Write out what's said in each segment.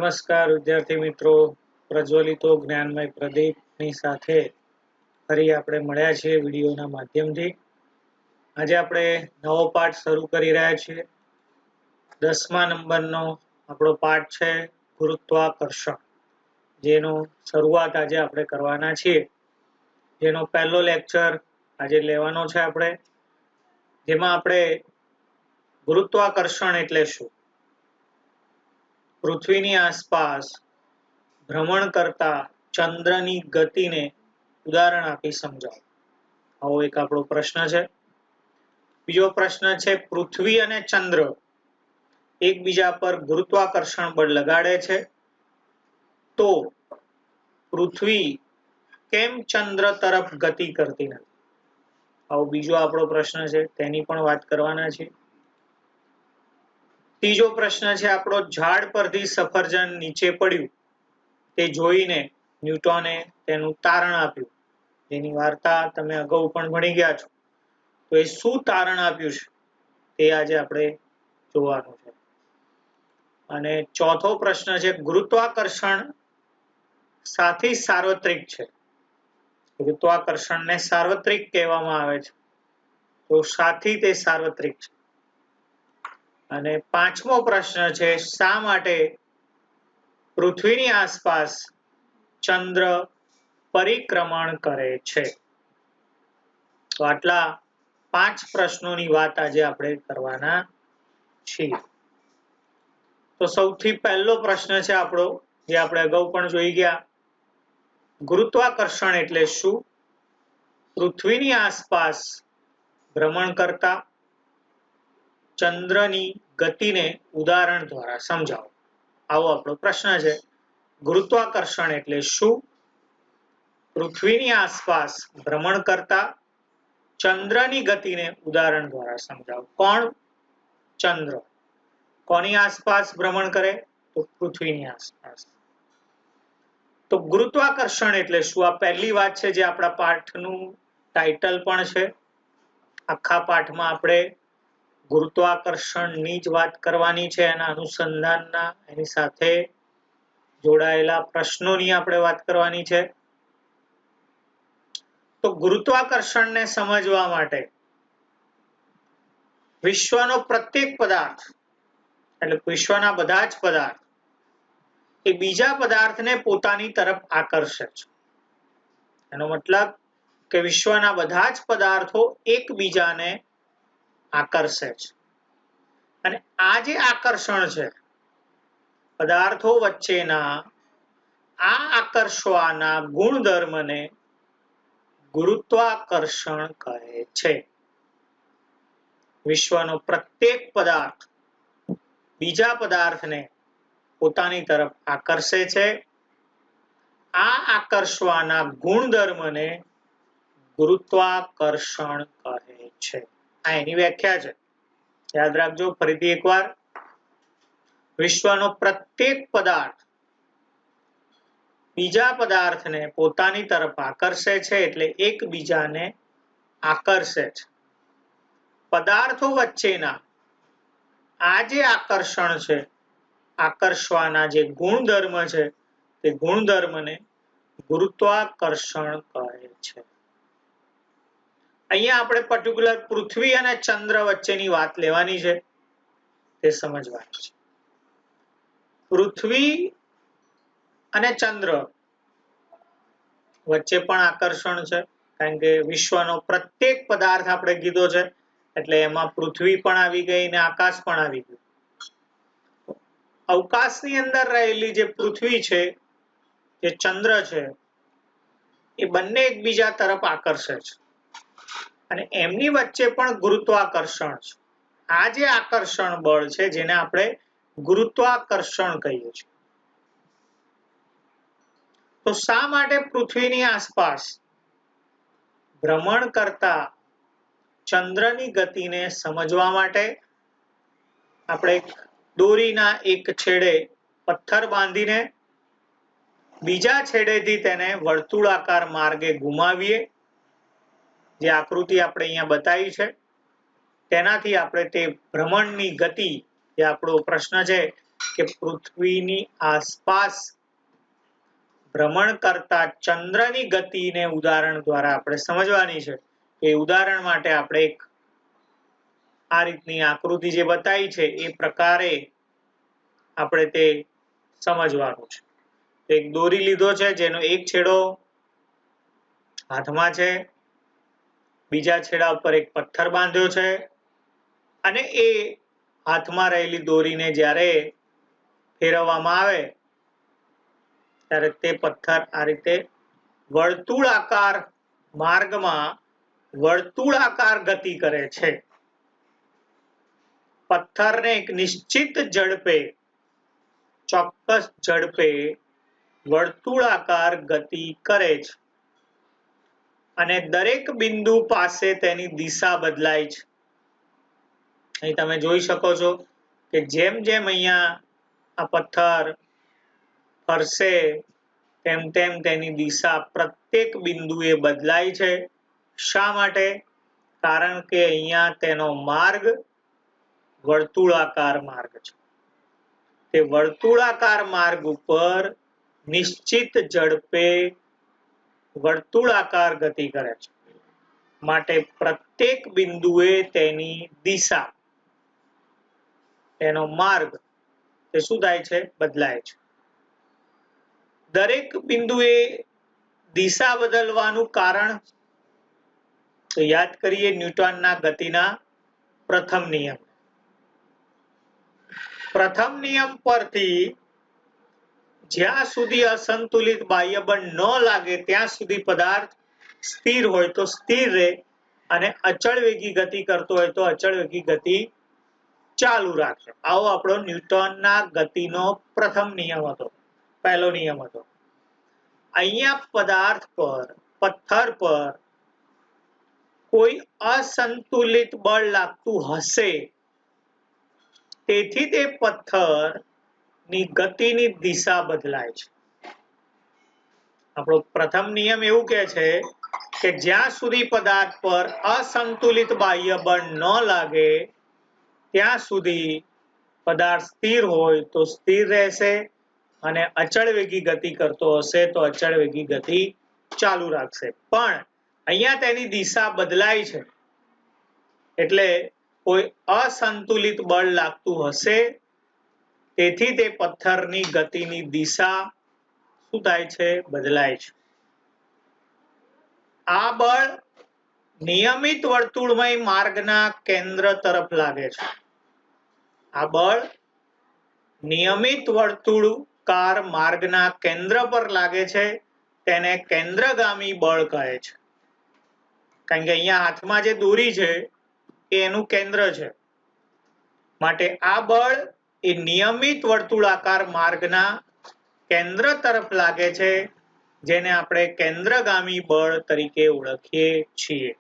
નમસ્કાર વિદ્યાર્થી મિત્રો, પ્રજ્વલિતો જ્ઞાનમય પ્રદીપની સાથે ફરી આપણે મળ્યા છીએ વિડીયોના માધ્યમથી। આજે આપણે નવો પાઠ શરૂ કરી રહ્યા છીએ। 10મા નંબરનો આપણો પાઠ છે ગુરુત્વાકર્ષણ, જેનો શરૂઆત આજે આપણે કરવાના છીએ। જેનો પહેલો લેક્ચર આજે લેવાનો છે આપણે, જેમાં આપણે ગુરુત્વાકર્ષણ એટલે શું, પૃથ્વીની આસપાસ ભ્રમણ કરતા ચંદ્રની ગતિને ઉદાહરણ આપી સમજાવો। આવો એક આપણો પ્રશ્ન છે। બીજો પ્રશ્ન છે, પૃથ્વી અને ચંદ્ર એકબીજા પર ગુરુત્વાકર્ષણ બળ લગાડે છે, તો પૃથ્વી કેમ ચંદ્ર તરફ ગતિ કરતી નથી? આવો બીજો આપણો પ્રશ્ન છે, તેની પણ વાત કરવાના છે। ત્રીજો પ્રશ્ન છે આપણો, ઝાડ પરથી સફરજન નીચે પડ્યું તે જોઈને ન્યૂટને તેનું તારણ આપ્યું, જેની વાર્તા તમે અગાઉ પણ ભણી ગયા છો। તો એ શું તારણ આપ્યું છે તે આજે આપણે જોવાનું છે। અને ચોથો પ્રશ્ન છે, ગુરુત્વાકર્ષણ સાથી સાર્વત્રિક છે। ગુરુત્વાકર્ષણને સાર્વત્રિક કહેવામાં આવે છે, તો સાથી તે સાર્વત્રિક છે। અને પાંચમો પ્રશ્ન છે, શા માટે પૃથ્વીની આસપાસ ચંદ્ર પરિક્રમણ કરે છે? તો આટલા 5 પ્રશ્નોની વાત આજે આપણે કરવાના છીએ। તો સૌથી પહેલો પ્રશ્ન છે આપણો, જે આપણે અગાઉ પણ જોઈ ગયા, ગુરુત્વાકર્ષણ એટલે શું? પૃથ્વીની આસપાસ ભ્રમણ કરતા ચંદ્રની ગતિને ઉદાહરણ દ્વારા સમજાવો। આવો આપણો પ્રશ્ન છે, ગુરુત્વાકર્ષણ એટલે શું? પૃથ્વીની આસપાસ ભ્રમણ કરતા ચંદ્રની ગતિને ઉદાહરણ દ્વારા સમજાવો। કોણ? ચંદ્ર। કોની આસપાસ ભ્રમણ કરે? તો પૃથ્વીની આસપાસ। તો ગુરુત્વાકર્ષણ એટલે શું? આ પહેલી વાત છે, જે આપણા પાઠનું ટાઇટલ પણ છે। આખા પાઠમાં આપણે ગુરુત્વાકર્ષણની જ વાત કરવાની છે, એના અનુસંધાનના, એની સાથે જોડાયેલા પ્રશ્નોની આપણે વાત કરવાની છે। તો ગુરુત્વાકર્ષણને સમજવા માટે વિશ્વનો પ્રત્યેક પદાર્થ, એટલે વિશ્વના બધા જ પદાર્થ એ બીજા પદાર્થને પોતાની તરફ આકર્ષે છે। એનો મતલબ કે વિશ્વના બધા જ પદાર્થો એકબીજાને આકર્ષે છે, અને આ જે આકર્ષણ છે પદાર્થો વચ્ચેના, આ આકર્ષવાના ગુણધર્મને ગુરુત્વાકર્ષણ કહે છે। વિશ્વનો પ્રત્યેક પદાર્થ બીજા પદાર્થને પોતાની તરફ આકર્ષે છે, આ આકર્ષવાના ગુણધર્મને ગુરુત્વાકર્ષણ કહે છે। આ એની વ્યાખ્યા છે, યાદ રાખજો ફરીથી એકવાર। વિશ્વનો પ્રત્યેક પદાર્થ બીજા પદાર્થને પોતાની તરફ આકર્ષે છે, એટલે એકબીજાને આકર્ષે છે। પદાર્થો વચ્ચેના આ જે આકર્ષણ છે, આકર્ષવાના જે ગુણધર્મ છે, તે ગુણધર્મને ગુરુત્વાકર્ષણ કહે છે। અહીંયા આપણે પર્ટિક્યુલર પૃથ્વી અને ચંદ્ર વચ્ચેની વાત લેવાની છે, તે સમજવાની છે। પૃથ્વી અને ચંદ્ર વચ્ચે પણ આકર્ષણ છે, કારણ કે વિશ્વનો પ્રત્યેક પદાર્થ આપણે કીધો છે, એટલે એમાં પૃથ્વી પણ આવી ગઈ અને આકાશ પણ આવી ગયું। અવકાશની અંદર રહેલી જે પૃથ્વી છે, જે ચંદ્ર છે, એ બંને એકબીજા તરફ આકર્ષે છે, અને એમની વચ્ચે પણ ગુરુત્વાકર્ષણ છે। આ જે આકર્ષણ બળ છે, જેને આપણે ગુરુત્વાકર્ષણ કહીએ છીએ। તો શા માટે પૃથ્વીની આસપાસ ભ્રમણ કરતા ચંદ્રની ગતિને સમજવા માટે આપણે દોરીના એક છેડે પથ્થર બાંધીને બીજા છેડેથી તેને વર્તુળાકાર માર્ગે ઘુમાવીએ, જે આકૃતિ આપણે અહીંયા બતાવી છે, તેનાથી આપણે તે ભ્રમણની ગતિ, જે આપણો પ્રશ્ન છે કે પૃથ્વીની આસપાસ ભ્રમણ કરતા ચંદ્રની ગતિને ઉદાહરણ દ્વારા આપણે સમજવાની છે. એ ઉદાહરણ માટે આપણે એક આ રીતની આકૃતિ જે બતાવી છે એ પ્રકારે આપણે તે સમજવાનું છે. એક દોરી લીધો છે જેનો એક છેડો હાથમાં છે, બીજા છેડા ઉપર એક પથ્થર બાંધ્યો છે અને એ હાથમાં રહેલી દોરીને જ્યારે ફેરવવામાં આવે ત્યારે તે પથ્થર આ રીતે વર્તુળાકાર માર્ગમાં વર્તુળાકાર ગતિ કરે છે. પથ્થરને એક નિશ્ચિત ઝડપે ચોક્કસ ઝડપે વર્તુળાકાર ગતિ કરે છે અને દરેક બિંદુ પાસે તેની દિશા બદલાય છે. અહીં તમે જોઈ શકો છો કે જેમ જેમ અહીંયા આ પથ્થર ફરશે તેમ તેમ તેની દિશા પ્રત્યેક બિંદુએ બદલાય છે. શા માટે? કારણ કે અહીંયા તેનો માર્ગ વર્તુળાકાર માર્ગ છે. તે વર્તુળાકાર માર્ગ ઉપર નિશ્ચિત ઝડપે વર્તુળાકાર ગતિ કરે છે. માટે પ્રત્યેક બિંદુએ તેની દિશા, તેનો માર્ગ તે શું થાય છે? બદલાય છે. દરેક બિંદુએ દિશા બદલવાનું કારણ તો યાદ કરીએ ન્યૂટનના ગતિના પ્રથમ નિયમ. પ્રથમ નિયમ પરથી જ્યાં સુધી અસંતુલિત બાહ્ય બળ ન લાગે ત્યાં સુધી પદાર્થ સ્થિર હોય તો સ્થિર રહે અને અચળ વેગી ગતિ કરતો હોય તો અચળ વેગી ગતિ ચાલુ રાખે. આવો આપણો ન્યૂટનના ગતિનો પ્રથમ નિયમ હતો, પહેલો નિયમ હતો. અહીંયા પદાર્થ પર, પથ્થર પર કોઈ અસંતુલિત બળ લાગતું હશે તેથી તે પથ્થરની ગતિની દિશા બદલાય છે. આપણો પ્રથમ નિયમ એવું કહે છે કે જ્યાં સુધી પદાર્થ પર અસંતુલિત બાહ્ય બળ ન લાગે ત્યાં સુધી પદાર્થ સ્થિર હોય તો સ્થિર રહેશે અને અચળ વેગી ગતિ કરતો હશે તો અચળ વેગી ગતિ ચાલુ રાખશે. પણ અહીંયા તેની દિશા બદલાય છે એટલે કોઈ અસંતુલિત બળ લાગતું હશે તેથી તે પથ્થરની ગતિની દિશા શું થાય છે? બદલાય છે. આ બળ નિયમિત વર્તુળમય માર્ગના કેન્દ્ર તરફ લાગે છે. આ બળ નિયમિત વર્તુળાકાર માર્ગના કેન્દ્ર પર લાગે છે. તેને કેન્દ્રગામી બળ કહે છે. કારણ કે અહીંયા હાથમાં જે દોરી છે એ એનું કેન્દ્ર છે. માટે આ બળ એ નિયમિત વર્તુળાકાર માર્ગના કેન્દ્ર તરફ લાગે છે જેને આપણે કેન્દ્રગામી બળ તરીકે ઓળખીએ છીએ.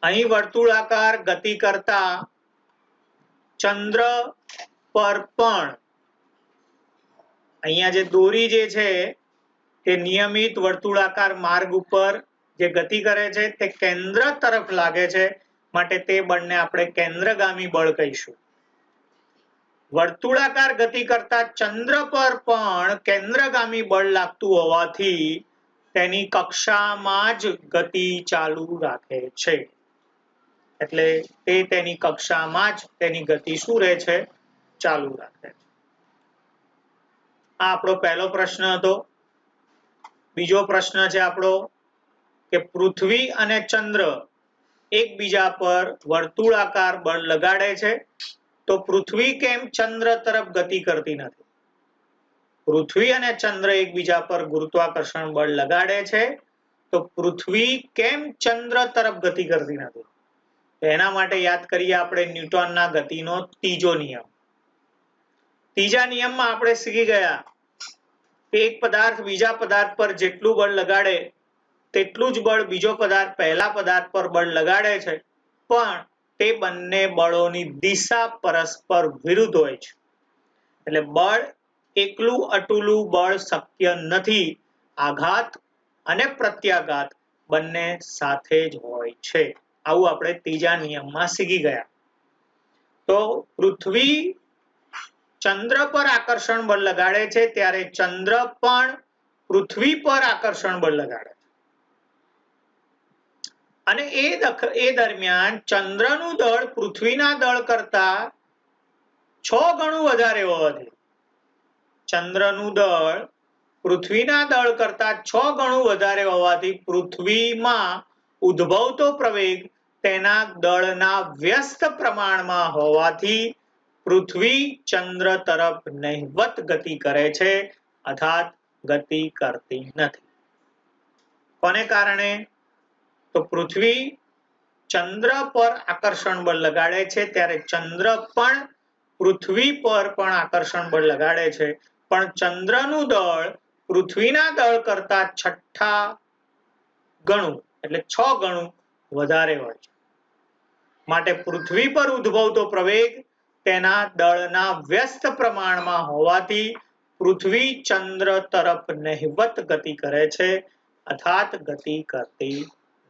અહીં વર્તુળાકાર ગતિ કરતા ચંદ્ર પર પણ અહીંયા જે દોરી જે છે તે નિયમિત વર્તુળાકાર માર્ગ ઉપર જે ગતિ કરે છે તે કેન્દ્ર તરફ લાગે છે માટે તે બળને આપણે કેન્દ્રગામી બળ કહીશું. વર્તુળાકાર ગતિ કરતા ચંદ્ર પર પણ કેન્દ્રગામી બળ લાગતું હોવાથી તેની કક્ષામાં જ ગતિ ચાલુ રાખે છે. એટલે તે તેની કક્ષામાં જ તેની ગતિ શું રહે છે? ચાલુ રાખે છે. આ આપણો પહેલો પ્રશ્ન હતો. બીજો પ્રશ્ન છે આપણો કે પૃથ્વી અને ચંદ્ર એકબીજા પર વર્તુળાકાર બળ લગાડે છે તો પૃથ્વી કેમ ચંદ્ર તરફ ગતિ કરતી નથી? પૃથ્વી અને ચંદ્ર એકબીજા પર ગુરુત્વાકર્ષણ બળ લગાડે છે તો પૃથ્વી કેમ ચંદ્ર તરફ ગતિ કરતી નથી? એના માટે યાદ કરીએ આપણે ન્યૂટનના ગતિનો ત્રીજો નિયમ. ત્રીજા નિયમમાં આપણે શીખી ગયા કે એક પદાર્થ બીજા પદાર્થ પર જેટલું બળ લગાડે તેટલું જ બળ બીજો પદાર્થ પહેલા પદાર્થ પર બળ લગાડે છે પણ તે બંને બળોની દિશા પરસ્પર વિરુદ્ધ હોય છે. એટલે બળ એકલું અટુલું બળ શક્ય નથી. આઘાત અને પ્રત્યાઘાત બંને સાથે જ હોય છે. આવું આપણે ત્રીજા નિયમમાં શીખી ગયા. તો પૃથ્વી ચંદ્ર પર આકર્ષણ બળ લગાડે છે ત્યારે ચંદ્ર પણ પૃથ્વી પર આકર્ષણ બળ લગાડે છે અને એ દરમિયાન ચંદ્રનું દળ પૃથ્વીના દળ કરતા 6 ગણું વધારે હોવાથી ચંદ્રનું દળ પૃથ્વીના દળ કરતા 6 ગણું વધારે હોવાથી પૃથ્વીમાં ઉદ્ભવતો પ્રવેગ તેના દળના વ્યસ્ત પ્રમાણમાં હોવાથી પૃથ્વી ચંદ્ર તરફ નહિવત ગતિ કરે છે અર્થાત ગતિ કરતી નથી. કોને કારણે? તો પૃથ્વી ચંદ્ર પર આકર્ષણ બળ લગાડે છે ત્યારે ચંદ્ર પણ પૃથ્વી પર પણ આકર્ષણ બળ લગાડે છે, પણ ચંદ્રનું દળ પૃથ્વીના દળ કરતા 6 ગણું એટલે 6 ગણું વધારે હોય છે. માટે પૃથ્વી પર ઉદ્ભવતો પ્રવેગ તેના દળના વ્યસ્ત પ્રમાણમાં હોવાથી પૃથ્વી ચંદ્ર તરફ નહિવત ગતિ કરે છે અર્થાત ગતિ કરતી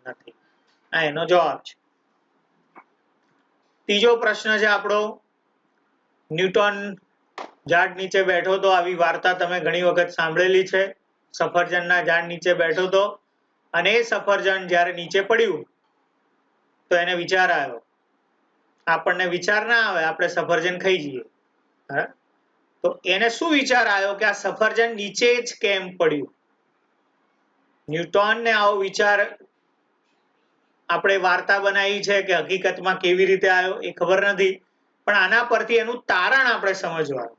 નથી. આ એનો જવાબ છે. ત્રીજો પ્રશ્ન છે આપણો, ન્યૂટન ઝાડ નીચે બેઠો તો. આવી વાર્તા તમે ઘણી વખત સાંભળેલી છે. સફરજનના ઝાડ નીચે બેઠો તો અને એ સફરજન જ્યારે નીચે પડ્યું તો એને વિચાર આવ્યો. આપણને વિચાર ના આવે, આપણે સફરજન ખાઈ જઈએ. તો એને શું વિચાર આવ્યો કે આ સફરજન નીચે જ કેમ પડ્યું? ન્યૂટનને આવો વિચાર, આપણે વાર્તા બનાવી છે કે હકીકતમાં કેવી રીતે આવ્યો એ ખબર નથી, પણ આના પરથી એનું તારણ આપણે સમજવાનું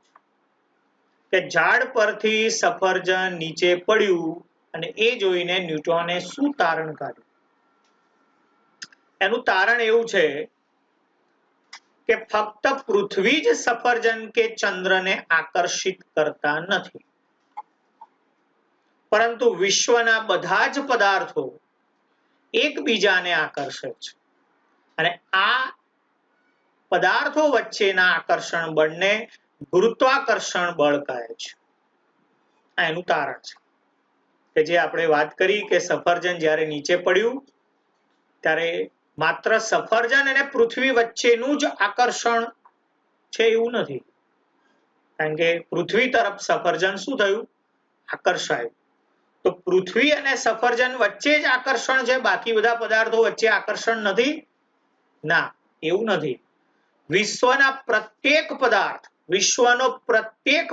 કે ઝાડ પરથી સફરજન નીચે પડ્યું અને એ જોઈને ન્યૂટને શું તારણ કાઢ્યું. એનું તારણ એવું છે કે ફક્ત પૃથ્વી જ સફરજન કે ચંદ્રને આકર્ષિત કરતા નથી, પરંતુ વિશ્વના બધા જ પદાર્થો એકબીજાને આકર્ષે છે અને આ પદાર્થો વચ્ચેના આકર્ષણ બળને ગુરુત્વાકર્ષણ બળ કહે છે. આ એનું તારણ છે કે જે આપણે વાત કરી કે સફરજન જ્યારે નીચે પડ્યું ત્યારે માત્ર સફરજન અને પૃથ્વી વચ્ચેનું જ આકર્ષણ છે એવું નથી, કારણ કે પૃથ્વી તરફ સફરજન શું થયું? આકર્ષાયું. તો પૃથ્વી અને સફરજન વચ્ચે જ આકર્ષણ છે, બાકી બધા પદાર્થો વચ્ચે આકર્ષણ નથી? ના, એવું નથી. વિશ્વનો પ્રત્યેક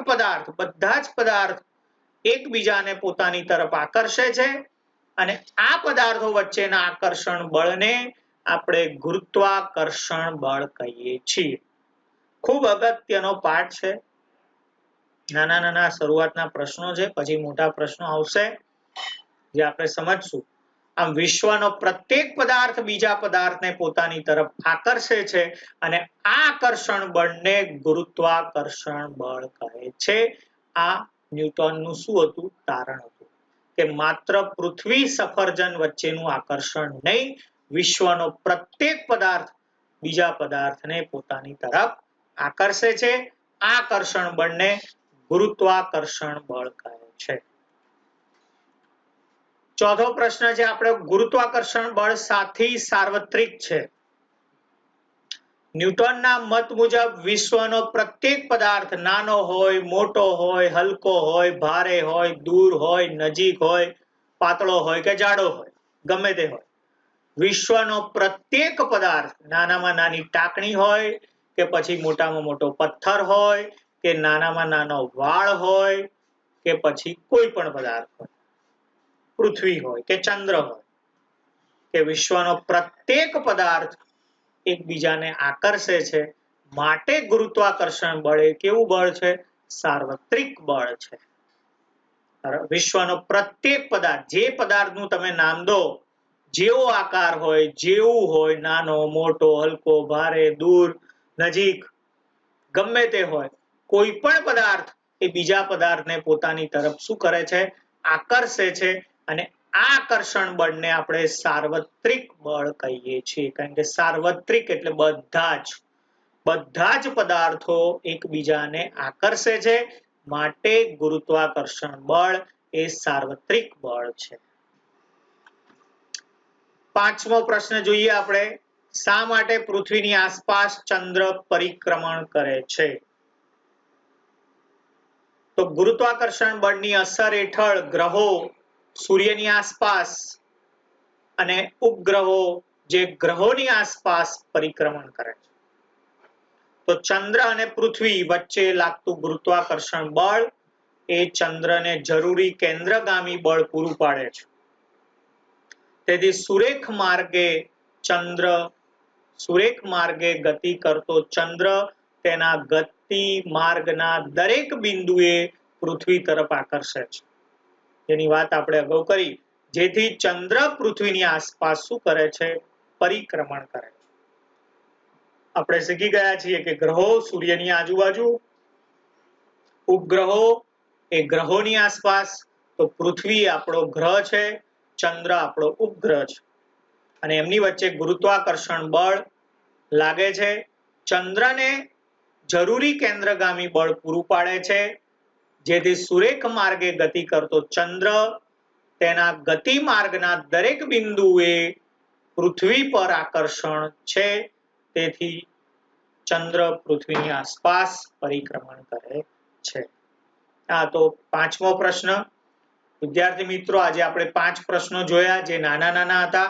પદાર્થ, બધા જ પદાર્થ એકબીજાને પોતાની તરફ આકર્ષે છે અને આ પદાર્થો વચ્ચેના આકર્ષણ બળને આપણે ગુરુત્વાકર્ષણ બળ કહીએ છીએ. ખૂબ અગત્યનો પાઠ છે. નાના શરૂઆતના પ્રશ્નો છે, પછી મોટા પ્રશ્નો આવશે જે આપણે સમજશું. આમ વિશ્વનો પ્રત્યેક પદાર્થ બીજા પદાર્થને પોતાની તરફ આકર્ષે છે અને આ આકર્ષણ બળને ગુરુત્વાકર્ષણ બળ કહે છે. આ ન્યૂટનનું શું હતું? તારણ હતું કે માત્ર પૃથ્વી સફરજન વચ્ચેનું આકર્ષણ નહીં, વિશ્વનો પ્રત્યેક પદાર્થ બીજા પદાર્થને પોતાની તરફ આકર્ષે છે. આ આકર્ષણ બળને ગુરુત્વાકર્ષણ બળ કહે છે. ચોથો પ્રશ્ન છે આપણે, ગુરુત્વાકર્ષણ બળ સાથી સાર્વત્રિક છે. ન્યૂટનના મત મુજબ વિશ્વનો પ્રત્યેક પદાર્થ નાનો હોય, મોટો હોય, હલકો હોય, ભારે હોય, દૂર હોય, નજીક હોય, પાતળો હોય કે જાડો હોય, ગમે તે હોય, વિશ્વનો પ્રત્યેક પદાર્થ નાનામાં નાની ટાંકણી હોય કે પછી મોટામાં મોટો પથ્થર હોય કે નાનામાં નાનો વાળ હોય કે પછી કોઈ પણ પદાર્થ હોય, પૃથ્વી હોય કે ચંદ્ર હોય, કે વિશ્વનો પ્રત્યેક પદાર્થ એકબીજાને આકર્ષે છે. માટે ગુરુત્વાકર્ષણ બળ એ કેવું બળ છે? સાર્વત્રિક બળ છે. વિશ્વનો પ્રત્યેક પદાર્થ, જે પદાર્થનું તમે નામ દો, જેવો આકાર હોય, જેવું હોય, નાનો, મોટો, હલકો, ભારે, દૂર, નજીક, ગમે તે હોય, કોઈ પણ પદાર્થ એ બીજા પદાર્થને પોતાની તરફ શું કરે છે? આકર્ષે છે અને આ આકર્ષણ બળને આપણે સાર્વત્રિક બળ કહીએ છીએ, કારણ કે સાર્વત્રિક એટલે બધા જ પદાર્થો એકબીજાને આકર્ષે છે. માટે ગુરુત્વાકર્ષણ બળ એ સાર્વત્રિક બળ છે. પાંચમો પ્રશ્ન જોઈએ આપણે, શા માટે પૃથ્વીની આસપાસ ચંદ્ર પરિક્રમણ કરે છે? તો ગુરુત્વાકર્ષણ બળની અસર હેઠળ ગ્રહો સૂર્યની આસપાસ અને ઉપગ્રહો જે ગ્રહોની આસપાસ પરિક્રમણ કરે છે. તો ચંદ્ર અને પૃથ્વી વચ્ચે લાગતું ગુરુત્વાકર્ષણ બળ એ ચંદ્રને જરૂરી કેન્દ્રગામી બળ પૂરું પાડે છે. તેથી સુરેખ માર્ગે ગતિ કરતો ચંદ્ર તેના ગતિ માર્ગના દરેક બિંદુએ પૃથ્વી તરફ આકર્ષે છે, જેની વાત આપણે અગાઉ કરી. જેથી ચંદ્ર પૃથ્વીની આસપાસ શું કરે છે? પરિક્રમણ કરે છે. આપણે શીખી ગયા છીએ કે ગ્રહો સૂર્યની આજુબાજુ, ઉપગ્રહો એ ગ્રહોની આસપાસ, તો પૃથ્વી આપણો ગ્રહ છે, ચંદ્ર આપણો ઉપગ્રહ છે, અને એમની વચ્ચે ગુરુત્વાકર્ષણ બળ લાગે છે. ચંદ્રને જરૂરી કેન્દ્રગામી બળ પૂરું પાડે છે, જેથી સુરેખ માર્ગે ગતિ કરતો ચંદ્ર તેના ગતિ માર્ગના દરેક બિંદુએ પૃથ્વી પર આકર્ષણ છે. તેથી ચંદ્ર પૃથ્વીની આસપાસ પરિક્રમણ કરે છે. આ તો 5મો પ્રશ્ન. વિદ્યાર્થી મિત્રો, આજે આપણે 5 પ્રશ્નો જોયા જે નાના નાના હતા.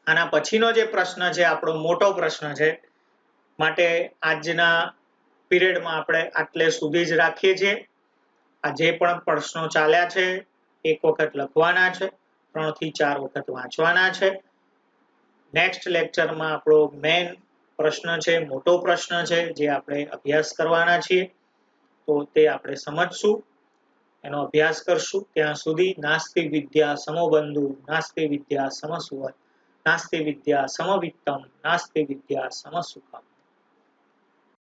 આના પછીનો જે પ્રશ્ન છે આપણો મોટો પ્રશ્ન છે, માટે આજના પીરિયડમાં આપણે આટલે સુધી જ રાખીએ છીએ. આ જે પણ પ્રશ્નો ચાલ્યા છે એક વખત લખવાના છે, 3 થી 4 વખત વાંચવાના છે. નેક્સ્ટ લેક્ચરમાં આપણો મેઇન પ્રશ્ન છે, મોટો પ્રશ્ન છે, જે આપણે અભ્યાસ કરવાના છીએ. તો તે આપણે સમજશું, એનો અભ્યાસ કરશું. ત્યાં સુધી નાસ્તિ વિદ્યા સમોબંધુ, નાસ્તિ વિદ્યા સમસુવત, નાસ્તિ વિદ્યા સમવિત્તમ, નાસ્તિ વિદ્યા સમસુખમ.